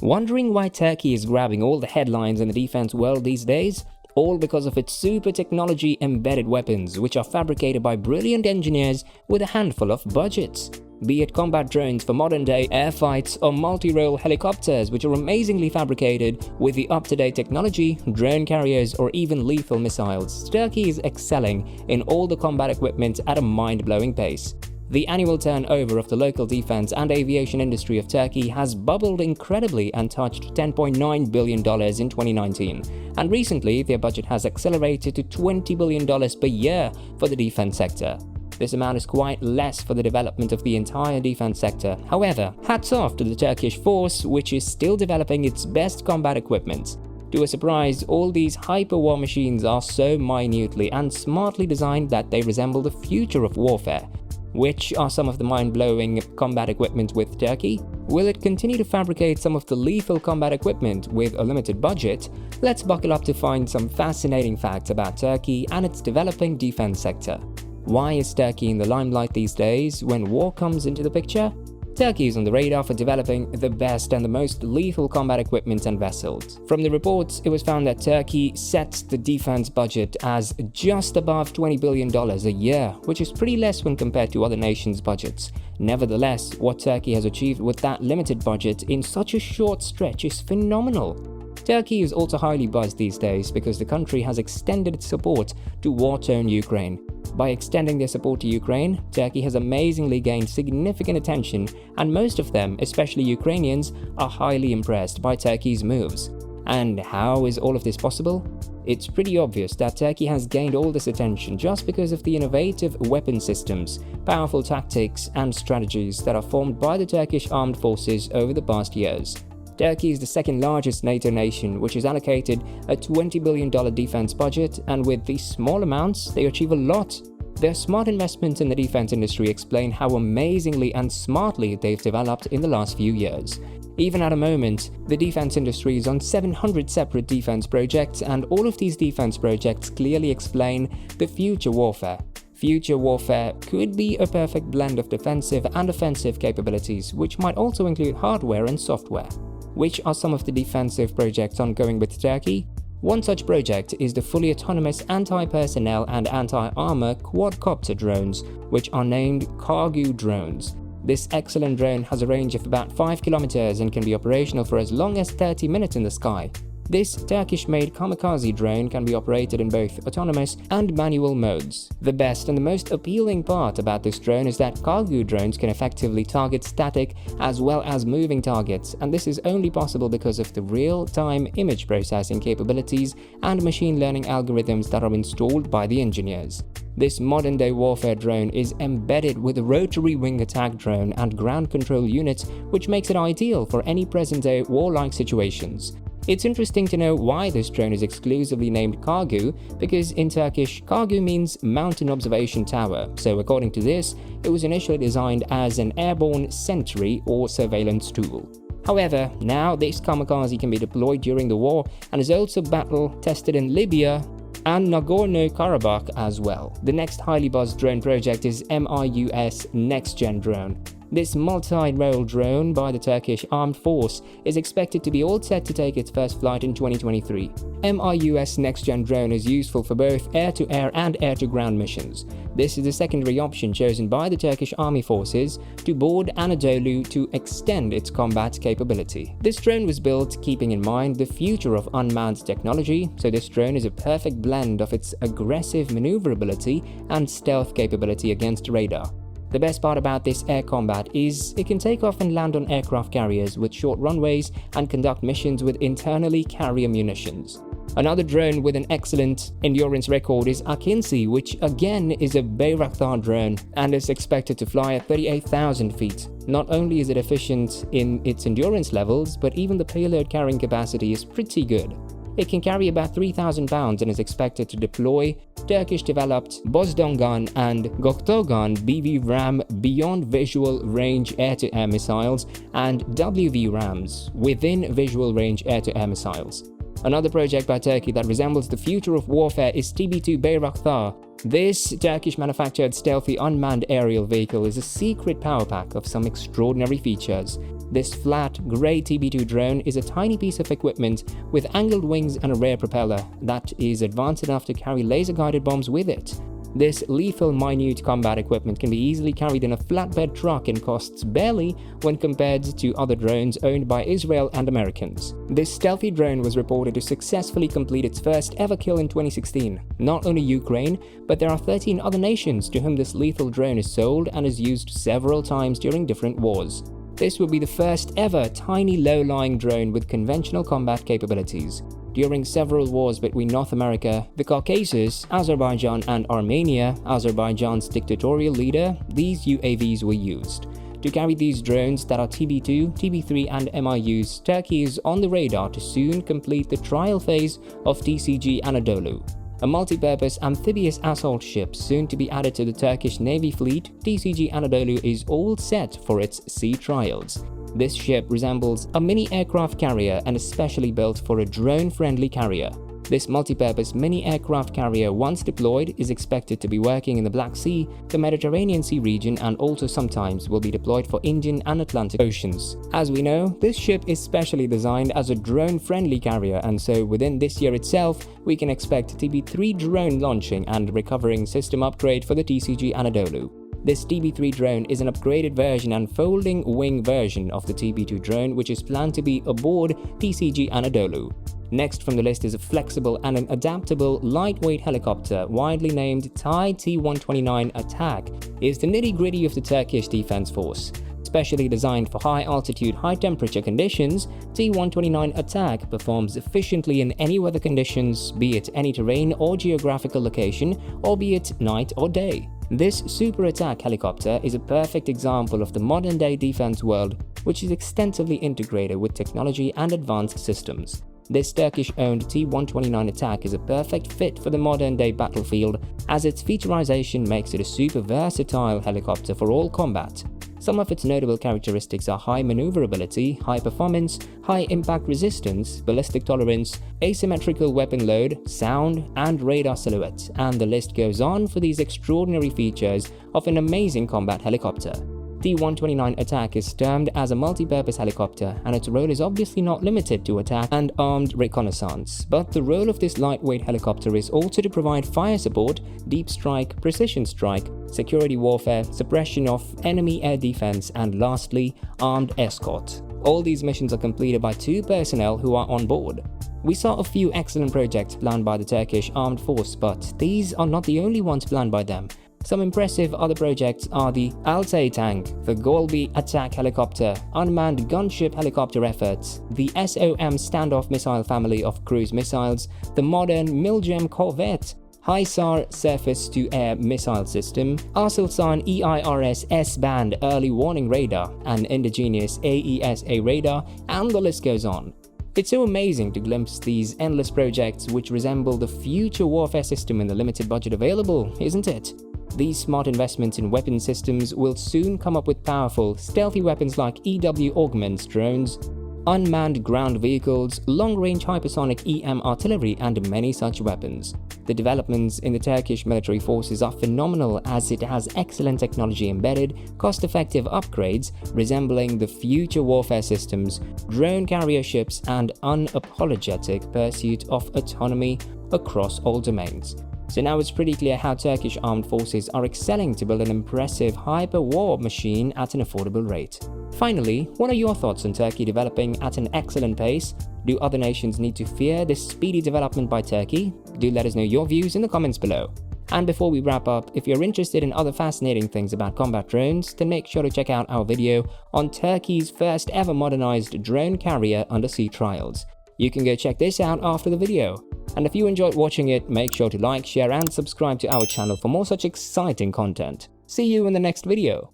Wondering why Turkey is grabbing all the headlines in the defense world these days? All because of its super technology embedded weapons, which are fabricated by brilliant engineers with a handful of budgets. Be it combat drones for modern-day air fights or multi-role helicopters which are amazingly fabricated with the up-to-date technology, drone carriers or even lethal missiles, Turkey is excelling in all the combat equipment at a mind-blowing pace. The annual turnover of the local defense and aviation industry of Turkey has bubbled incredibly and touched $10.9 billion in 2019. And recently, their budget has accelerated to $20 billion per year for the defense sector. This amount is quite less for the development of the entire defense sector. However, hats off to the Turkish force, which is still developing its best combat equipment. To a surprise, all these hyper-war machines are so minutely and smartly designed that they resemble the future of warfare. Which are some of the mind-blowing combat equipment with Turkey? Will it continue to fabricate some of the lethal combat equipment with a limited budget? Let's buckle up to find some fascinating facts about Turkey and its developing defense sector. Why is Turkey in the limelight these days when war comes into the picture? Turkey is on the radar for developing the best and the most lethal combat equipment and vessels. From the reports, it was found that Turkey sets the defense budget as just above $20 billion a year, which is pretty less when compared to other nations' budgets. Nevertheless, what Turkey has achieved with that limited budget in such a short stretch is phenomenal. Turkey is also highly buzzed these days because the country has extended its support to war-torn Ukraine. By extending their support to Ukraine, Turkey has amazingly gained significant attention, and most of them, especially Ukrainians, are highly impressed by Turkey's moves. And how is all of this possible? It's pretty obvious that Turkey has gained all this attention just because of the innovative weapon systems, powerful tactics, and strategies that are formed by the Turkish armed forces over the past years. Turkey is the second largest NATO nation, which is allocated a $20 billion defense budget, and with these small amounts, they achieve a lot. Their smart investments in the defense industry explain how amazingly and smartly they've developed in the last few years. Even at the moment, the defense industry is on 700 separate defense projects, and all of these defense projects clearly explain the future warfare. Future warfare could be a perfect blend of defensive and offensive capabilities, which might also include hardware and software. Which are some of the defensive projects ongoing with Turkey? One such project is the fully autonomous anti-personnel and anti-armor quadcopter drones, which are named Kargu drones. This excellent drone has a range of about 5 kilometers and can be operational for as long as 30 minutes in the sky. This Turkish-made kamikaze drone can be operated in both autonomous and manual modes. The best and the most appealing part about this drone is that Kargu drones can effectively target static as well as moving targets, and this is only possible because of the real-time image processing capabilities and machine learning algorithms that are installed by the engineers. This modern-day warfare drone is embedded with a rotary wing attack drone and ground control units, which makes it ideal for any present-day warlike situations. It's interesting to know why this drone is exclusively named Kargu, because in Turkish, Kargu means mountain observation tower, so according to this, it was initially designed as an airborne sentry or surveillance tool. However, now this kamikaze can be deployed during the war and is also battle-tested in Libya and Nagorno-Karabakh as well. The next highly buzzed drone project is MIUS NEXGEN drone. This multi-role drone by the Turkish Armed Force is expected to be all set to take its first flight in 2023. MIUS NEXGEN drone is useful for both air-to-air and air-to-ground missions. This is the secondary option chosen by the Turkish Army Forces to board ANADOLU to extend its combat capability. This drone was built keeping in mind the future of unmanned technology, so this drone is a perfect blend of its aggressive maneuverability and stealth capability against radar. The best part about this air combat is it can take off and land on aircraft carriers with short runways and conduct missions with internally carrier munitions. Another drone with an excellent endurance record is Akinci, which again is a Bayraktar drone and is expected to fly at 38,000 feet. Not only is it efficient in its endurance levels, but even the payload carrying capacity is pretty good. It can carry about 3,000 pounds and is expected to deploy Turkish-developed Bozdongan and Goktogan BV-RAM beyond visual range air-to-air missiles and WV-RAMs within visual range air-to-air missiles. Another project by Turkey that resembles the future of warfare is TB2 Bayraktar. This Turkish-manufactured stealthy unmanned aerial vehicle is a secret power pack of some extraordinary features. This flat, grey TB2 drone is a tiny piece of equipment with angled wings and a rear propeller that is advanced enough to carry laser-guided bombs with it. This lethal minute combat equipment can be easily carried in a flatbed truck and costs barely when compared to other drones owned by Israel and Americans. This stealthy drone was reported to successfully complete its first ever kill in 2016. Not only Ukraine, but there are 13 other nations to whom this lethal drone is sold and is used several times during different wars. This will be the first ever tiny low-lying drone with conventional combat capabilities. During several wars between North America, the Caucasus, Azerbaijan and Armenia, Azerbaijan's dictatorial leader, these UAVs were used. To carry these drones that are TB2, TB3 and MIUS, Turkey is on the radar to soon complete the trial phase of TCG ANADOLU, a multi-purpose amphibious assault ship soon to be added to the Turkish Navy fleet. TCG ANADOLU is all set for its sea trials. This ship resembles a mini aircraft carrier and is specially built for a drone-friendly carrier. This multi-purpose mini aircraft carrier, once deployed, is expected to be working in the Black Sea, the Mediterranean Sea region, and also sometimes will be deployed for Indian and Atlantic Oceans. As we know, this ship is specially designed as a drone-friendly carrier, and so within this year itself, we can expect TB3 drone launching and recovering system upgrade for the TCG ANADOLU. This TB3 drone is an upgraded version and folding wing version of the TB2 drone, which is planned to be aboard TCG ANADOLU. Next from the list is a flexible and an adaptable lightweight helicopter widely named Thai T-129 Attack. Is the nitty-gritty of the Turkish Defense Force. Specially designed for high-altitude, high-temperature conditions, T-129 Attack performs efficiently in any weather conditions, be it any terrain or geographical location, or be it night or day. This super attack helicopter is a perfect example of the modern-day defense world, which is extensively integrated with technology and advanced systems. This Turkish-owned T-129 Attack is a perfect fit for the modern-day battlefield, as its featurization makes it a super versatile helicopter for all combat. Some of its notable characteristics are high maneuverability, high performance, high impact resistance, ballistic tolerance, asymmetrical weapon load, sound, and radar silhouette, and the list goes on for these extraordinary features of an amazing combat helicopter. T-129 Attack is termed as a multi-purpose helicopter, and its role is obviously not limited to attack and armed reconnaissance, but the role of this lightweight helicopter is also to provide fire support, deep strike, precision strike, security warfare, suppression of enemy air defense, and lastly, armed escort. All these missions are completed by 2 personnel who are on board. We saw a few excellent projects planned by the Turkish Armed Force, but these are not the only ones planned by them. Some impressive other projects are the Altay tank, the Golbi attack helicopter, unmanned gunship helicopter efforts, the SOM standoff missile family of cruise missiles, the modern Milgem corvette, HISAR surface-to-air missile system, Aselsan EIRS S-band early warning radar, an indigenous AESA radar, and the list goes on. It's so amazing to glimpse these endless projects which resemble the future warfare system in the limited budget available, isn't it? These smart investments in weapon systems will soon come up with powerful, stealthy weapons like EW Augments drones, unmanned ground vehicles, long-range hypersonic EM artillery, and many such weapons. The developments in the Turkish military forces are phenomenal, as it has excellent technology embedded, cost-effective upgrades resembling the future warfare systems, drone carrier ships, and unapologetic pursuit of autonomy across all domains. So now it's pretty clear how Turkish armed forces are excelling to build an impressive hyper-war machine at an affordable rate. Finally, what are your thoughts on Turkey developing at an excellent pace? Do other nations need to fear this speedy development by Turkey? Do let us know your views in the comments below. And before we wrap up, if you're interested in other fascinating things about combat drones, then make sure to check out our video on Turkey's first ever modernized drone carrier undersea trials. You can go check this out after the video. And if you enjoyed watching it, make sure to like, share and subscribe to our channel for more such exciting content. See you in the next video.